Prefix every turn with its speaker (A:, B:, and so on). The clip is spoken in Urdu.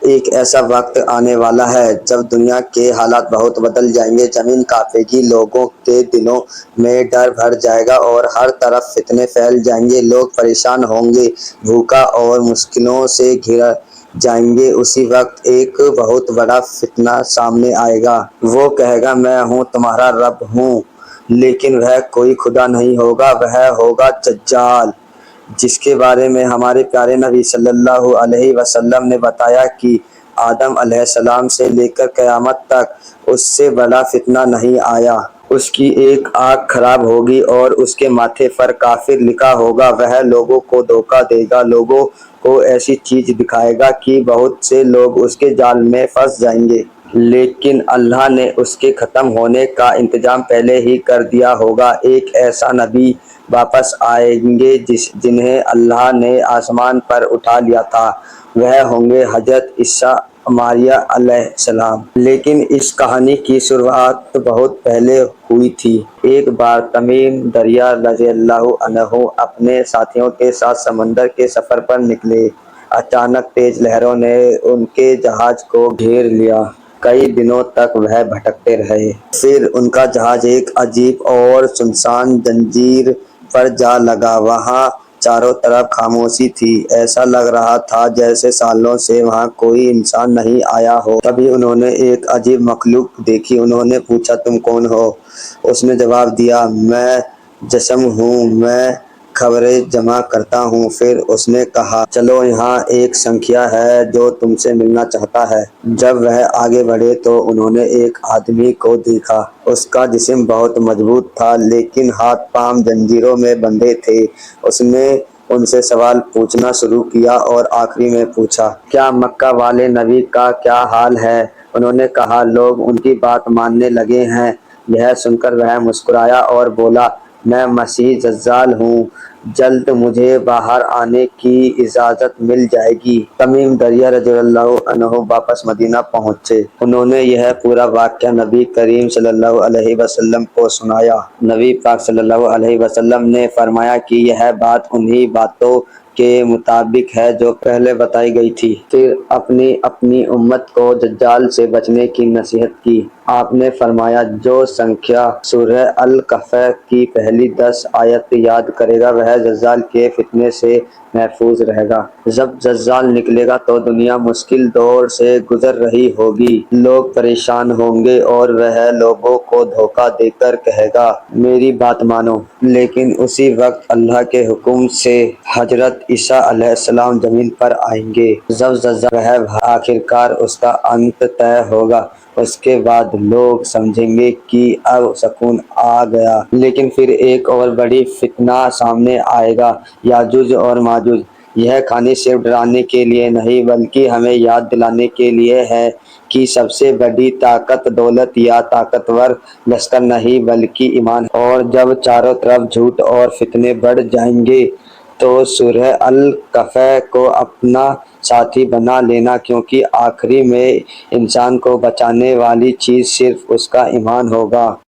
A: ایک ایسا وقت آنے والا ہے جب دنیا کے حالات بہت بدل جائیں گے، زمین کانپے گی، لوگوں کے دلوں میں ڈر بھر جائے گا اور ہر طرف فتنے پھیل جائیں گے، لوگ پریشان ہوں گے، بھوکا اور مشکلوں سے گھر جائیں گے۔ اسی وقت ایک بہت بڑا فتنہ سامنے آئے گا۔ وہ کہے گا میں ہوں تمہارا رب ہوں، لیکن وہ کوئی خدا نہیں ہوگا، وہ ہوگا دجال، جس کے بارے میں ہمارے پیارے نبی صلی اللہ علیہ وسلم نے بتایا کہ آدم علیہ السلام سے لے کر قیامت تک اس سے بڑا فتنہ نہیں آیا۔ اس کی ایک آنکھ خراب ہوگی اور اس کے ماتھے پر کافر لکھا ہوگا۔ وہ لوگوں کو دھوکہ دے گا، لوگوں کو ایسی چیز دکھائے گا کہ بہت سے لوگ اس کے جال میں پھنس جائیں گے۔ لیکن اللہ نے اس کے ختم ہونے کا انتظام پہلے ہی کر دیا ہوگا۔ ایک ایسا نبی واپس آئیں گے جنہیں اللہ نے آسمان پر اٹھا لیا تھا، وہ ہوں گے حضرت عیسیٰ مریم علیہ السلام۔ لیکن اس کہانی کی شروعات بہت پہلے ہوئی تھی۔ ایک بار تمیم دریا رضی اللہ عنہ اپنے ساتھیوں کے ساتھ سمندر کے سفر پر نکلے۔ اچانک تیز لہروں نے ان کے جہاز کو گھیر لیا۔ کئی دنوں تک وہ بھٹکتے رہے۔ پھر ان کا جہاز ایک عجیب اور سنسان جزیرے پر جا لگا۔ وہاں چاروں طرف خاموشی تھی، ایسا لگ رہا تھا جیسے سالوں سے وہاں کوئی انسان نہیں آیا ہو۔ تبھی انہوں نے ایک عجیب مخلوق دیکھی۔ انہوں نے پوچھا تم کون ہو؟ اس نے جواب دیا میں جسم ہوں، میں خبریں جمع کرتا ہوں۔ پھر اس نے کہا چلو یہاں ایک سنکھیا ہے جو تم سے ملنا چاہتا ہے۔ جب وہ آگے بڑھے تو انہوں نے ایک آدمی کو دیکھا۔ اس کا جسم بہت مضبوط تھا لیکن ہاتھ پاؤں زنجیروں میں بندھے تھے۔ اس نے ان سے سوال پوچھنا شروع کیا اور آخر میں پوچھا کیا مکہ والے نبی کا کیا حال ہے؟ انہوں نے کہا لوگ ان کی بات ماننے لگے ہیں۔ یہ سن کر وہ مسکرایا اور بولا میں مسیح دجال ہوں، جلد مجھے باہر آنے کی اجازت مل جائے گی۔ تمیم دریا رضی اللہ عنہ واپس مدینہ پہنچے۔ انہوں نے یہ پورا واقعہ نبی کریم صلی اللہ علیہ وسلم کو سنایا۔ نبی پاک صلی اللہ علیہ وسلم نے فرمایا کہ یہ بات انہی باتوں کے مطابق ہے جو پہلے بتائی گئی تھی۔ پھر اپنی امت کو دجال سے بچنے کی نصیحت کی۔ آپ نے فرمایا جو سنکھیا سورہ الکہف کی پہلی 10 آیات یاد کرے گا وہ دجال کے فتنے سے محفوظ رہے گا۔ جب دجال نکلے گا تو دنیا مشکل دور سے گزر رہی ہوگی، لوگ پریشان ہوں گے اور وہ لوگوں کو دھوکہ دے کر کہے گا میری بات مانو۔ لیکن اسی وقت اللہ کے حکم سے حضرت عیسیٰ علیہ السلام زمین پر آئیں گے۔ جب دجال وہ آخرکار اس کا انت طے ہوگا، اس کے بعد لوگ سمجھیں گے کہ اب سکون آ گیا۔ لیکن پھر ایک اور بڑی فتنہ سامنے آئے گا، یاجوج اور ماجوج۔ یہ کہانی صرف ڈرانے کے لیے نہیں بلکہ ہمیں یاد دلانے کے لیے ہے کہ سب سے بڑی طاقت دولت یا طاقتور لشکر نہیں بلکہ ایمان ہے۔ اور جب چاروں طرف جھوٹ اور فتنے بڑھ جائیں گے تو سورہ الکہف کو اپنا ساتھی بنا لینا، کیونکہ آخر میں انسان کو بچانے والی چیز صرف اس کا ایمان ہوگا۔